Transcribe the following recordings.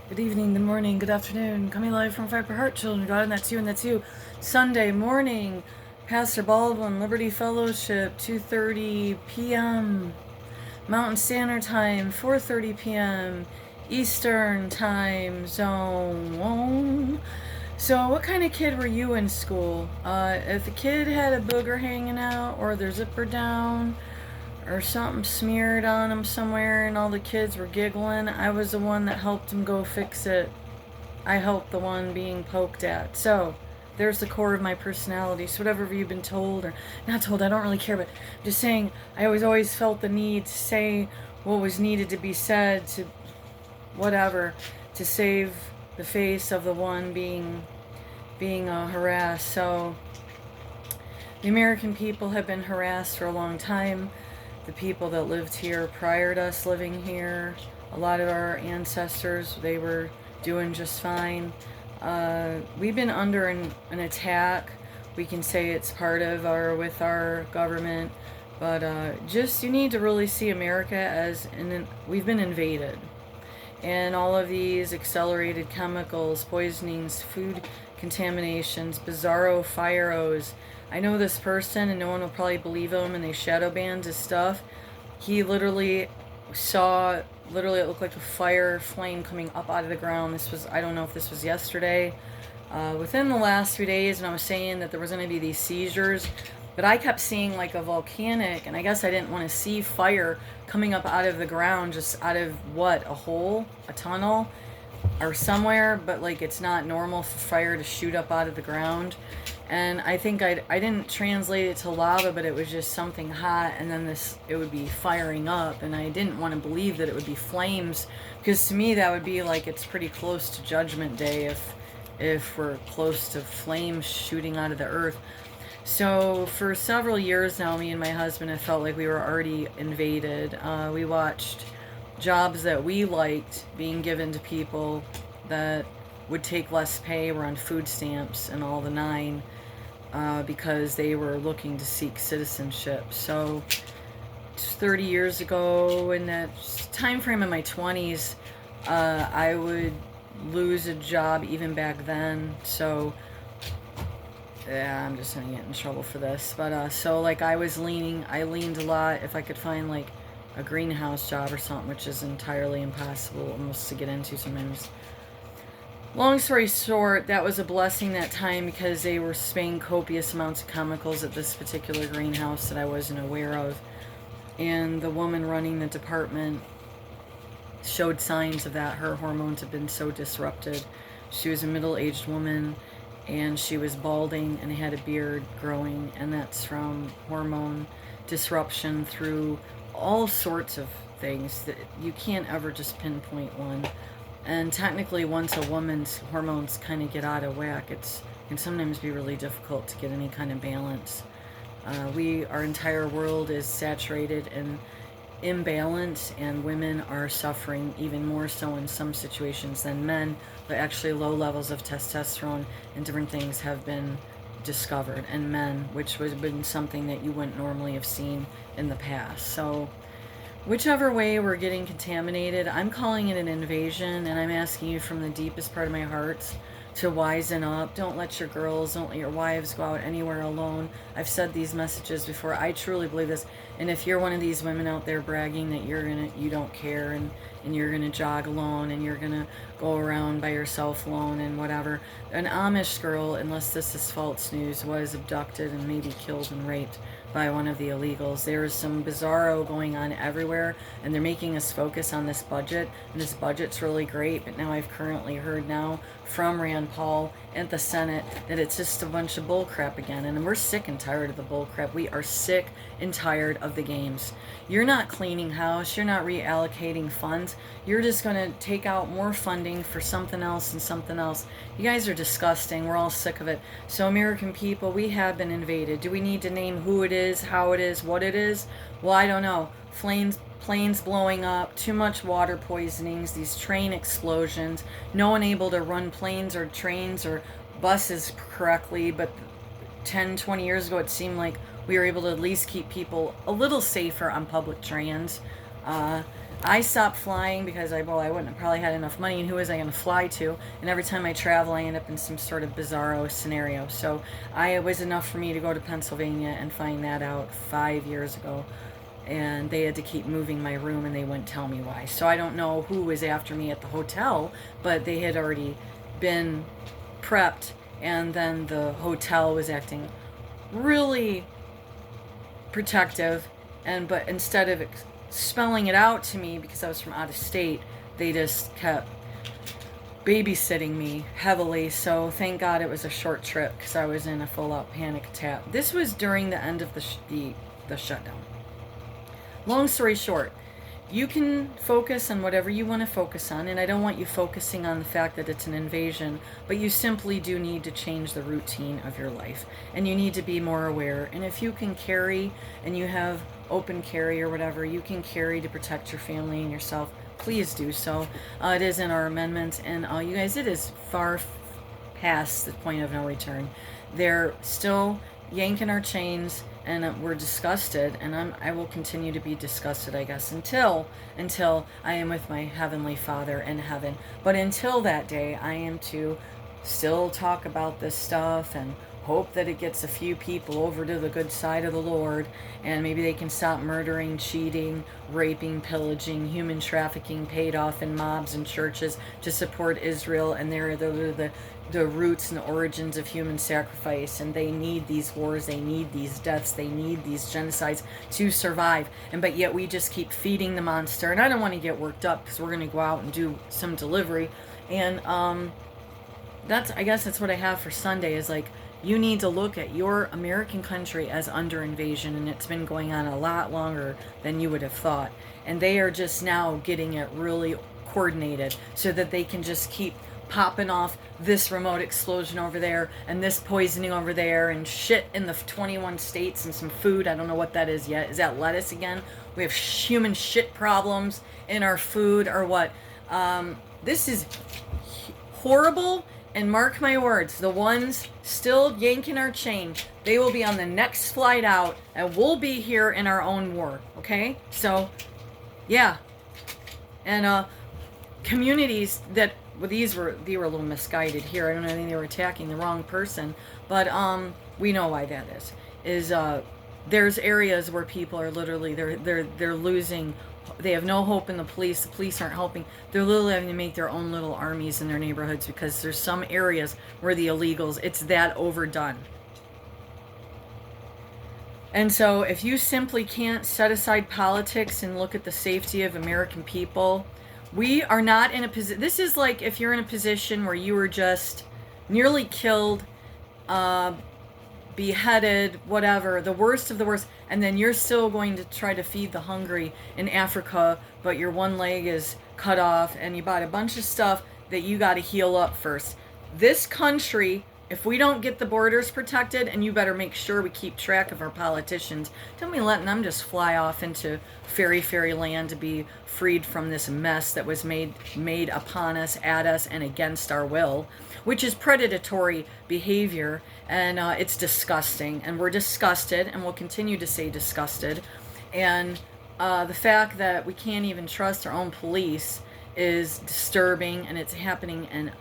Good evening, good morning, good afternoon. Coming live from Fight for Heart, children of God, and that's you, and that's you. Sunday morning, Pastor Baldwin, Liberty Fellowship, 2:30 p.m. Mountain Standard Time, 4:30 p.m. Eastern Time Zone. So, what kind of kid were you in school? If a kid had a booger hanging out, or their zipper down, or something smeared on him somewhere and all the kids were giggling, I was the one that helped him go fix it. I helped the one being poked at. So, there's the core of my personality. So whatever you've been told or not told, I don't really care, but I'm just saying I always felt the need to say what was needed to be said to whatever to save the face of the one being harassed. So the American people have been harassed for a long time. The people that lived here prior to us living here, a lot of our ancestors, they were doing just fine. We've been under an attack. We can say it's part of with our government, but just you need to really see America as we've been invaded, and all of these accelerated chemicals, poisonings, food contaminations, bizarro firos. I know this person, and no one will probably believe him, and they shadow banned his stuff. He literally it looked like a fire flame coming up out of the ground. I don't know if this was yesterday, within the last 3 days, and I was saying that there was going to be these seizures, but I kept seeing like a volcanic, and I guess I didn't want to see fire coming up out of the ground, just out of a hole, a tunnel, or somewhere, but like it's not normal for fire to shoot up out of the ground. And I think I didn't translate it to lava, but it was just something hot, and then it would be firing up, and I didn't want to believe that it would be flames, because to me that would be like it's pretty close to Judgment Day if we're close to flames shooting out of the earth. So for several years now, me and my husband have felt like we were already invaded. We watched jobs that we liked being given to people that would take less pay, were on food stamps and all the nine, because they were looking to seek citizenship. So 30 years ago, in that time frame in my 20s, I would lose a job even back then. So yeah, I'm just gonna get in trouble for this, but so like I leaned a lot if I could find like a greenhouse job or something, which is entirely impossible almost to get into sometimes. Long story short, that was a blessing that time, because they were spraying copious amounts of chemicals at this particular greenhouse that I wasn't aware of, and the woman running the department showed signs of that. Her hormones had been so disrupted. She was a middle-aged woman, and she was balding and had a beard growing, and that's from hormone disruption through all sorts of things that you can't ever just pinpoint one. And technically, once a woman's hormones kind of get out of whack, it can sometimes be really difficult to get any kind of balance. Our entire world is saturated in imbalance, and women are suffering even more so in some situations than men, but actually low levels of testosterone and different things have been discovered in men, which would have been something that you wouldn't normally have seen in the past. So whichever way we're getting contaminated, I'm calling it an invasion, and I'm asking you from the deepest part of my heart to wisen up. Don't let your girls, don't let your wives go out anywhere alone. I've said these messages before. I truly believe this. And if you're one of these women out there bragging that you don't care, and you're gonna jog alone, and you're gonna go around by yourself alone and whatever, an Amish girl, unless this is false news, was abducted and maybe killed and raped by one of the illegals. There is some bizarro going on everywhere, and they're making us focus on this budget, and this budget's really great, but now I've currently heard now from Rand Paul at the Senate that it's just a bunch of bullcrap again, and we're sick and tired of the bullcrap. We are sick and tired of the games. You're not cleaning house, you're not reallocating funds, you're just going to take out more funding for something else and something else. You guys are disgusting. We're all sick of it. So American people, we have been invaded. Do we need to name who it is, how it is, what it is? Well, I don't know. Planes blowing up, too much water poisonings, these train explosions, no one able to run planes or trains or buses correctly, but 10, 20 years ago it seemed like we were able to at least keep people a little safer on public trans. I stopped flying because I wouldn't have probably had enough money, and who was I going to fly to? And every time I travel, I end up in some sort of bizarro scenario. So it was enough for me to go to Pennsylvania and find that out 5 years ago. And they had to keep moving my room, and they wouldn't tell me why. So I don't know who was after me at the hotel, but they had already been prepped, and then the hotel was acting really protective, but instead of spelling it out to me because I was from out of state, they just kept babysitting me heavily. So thank God it was a short trip, because I was in a full-out panic attack. This was during the end of the shutdown. Long story short, you can focus on whatever you want to focus on, and I don't want you focusing on the fact that it's an invasion, but you simply do need to change the routine of your life, and you need to be more aware. And if you can carry, and you have open carry or whatever, you can carry to protect your family and yourself, please do so. It is in our amendments, and you guys, it is far past the point of no return. They're still yanking our chains, and we're disgusted, and I will continue to be disgusted, I guess, until I am with my Heavenly Father in heaven. But until that day, I am to still talk about this stuff and hope that it gets a few people over to the good side of the Lord, and maybe they can stop murdering, cheating, raping, pillaging, human trafficking, paid off in mobs and churches to support Israel, and they're the roots and origins of human sacrifice, and they need these wars, they need these deaths, they need these genocides to survive. But yet we just keep feeding the monster. And I don't want to get worked up, because we're going to go out and do some delivery, and I guess that's what I have for Sunday, is like, you need to look at your American country as under invasion, and it's been going on a lot longer than you would have thought, and they are just now getting it really coordinated so that they can just keep popping off this remote explosion over there, and this poisoning over there, and shit in the 21 states, and some food. I don't know what that is yet. Is that lettuce again? We have human shit problems in our food, or what? This is horrible, and mark my words, the ones still yanking our chain, they will be on the next flight out, and we'll be here in our own war, okay? So, yeah. And communities that, well, they were a little misguided here. I don't know, I think they were attacking the wrong person, but we know why that is there's areas where people are literally they're losing. They have no hope in the police aren't helping. They're literally having to make their own little armies in their neighborhoods, because there's some areas where the illegals, it's that overdone. And so if you simply can't set aside politics and look at the safety of American people, we are not in a position. This is like if you're in a position where you were just nearly killed, beheaded, whatever, the worst of the worst, and then you're still going to try to feed the hungry in Africa, but your one leg is cut off, and you bought a bunch of stuff that you got to heal up first. This country, if we don't get the borders protected, and you better make sure we keep track of our politicians, don't be letting them just fly off into fairy land to be freed from this mess that was made upon us, at us, and against our will, which is predatory behavior, and it's disgusting, and we're disgusted, and we'll continue to say disgusted. And the fact that we can't even trust our own police is disturbing, and it's happening in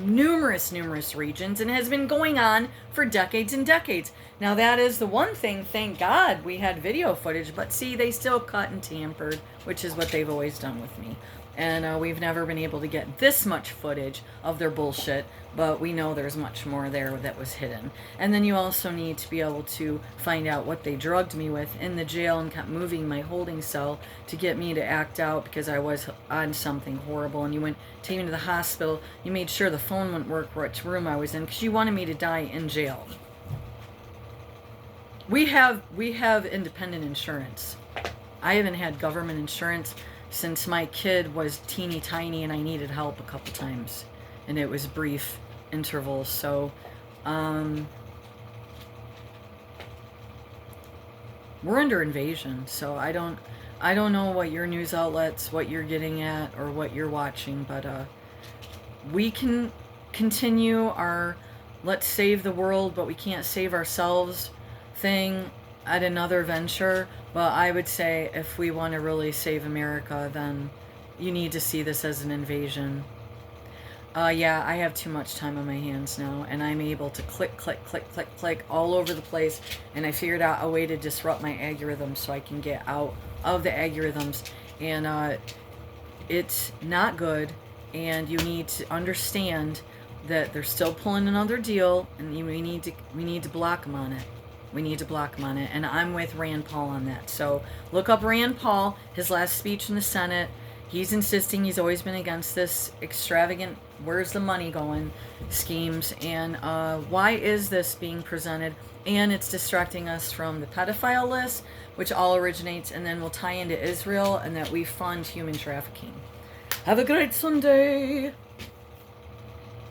numerous regions, and has been going on for decades and decades. Now, that is the one thing, thank God we had video footage, but see, they still cut and tampered, which is what they've always done with me. And we've never been able to get this much footage of their bullshit, but we know there's much more there that was hidden. And then you also need to be able to find out what they drugged me with in the jail, and kept moving my holding cell to get me to act out because I was on something horrible. And you went take me to the hospital. You made sure the phone wouldn't work which room I was in, because you wanted me to die in jail. We have independent insurance. I haven't had government insurance since my kid was teeny tiny, and I needed help a couple times, and it was brief intervals. So we're under invasion. So I don't know what your news outlets, what you're getting at, or what you're watching, but we can continue our let's save the world but we can't save ourselves thing at another venture, but I would say if we want to really save America, then you need to see this as an invasion. Yeah, I have too much time on my hands now, and I'm able to click, click, click, click, click all over the place, and I figured out a way to disrupt my algorithms so I can get out of the algorithms, and it's not good, and you need to understand that they're still pulling another deal, and we need to block them on it. We need to block them on it, and I'm with Rand Paul on that. So look up Rand Paul, his last speech in the Senate. He's insisting he's always been against this extravagant, where's the money going schemes, and why is this being presented? And it's distracting us from the pedophile list, which all originates and then will tie into Israel, and that we fund human trafficking. Have a great Sunday!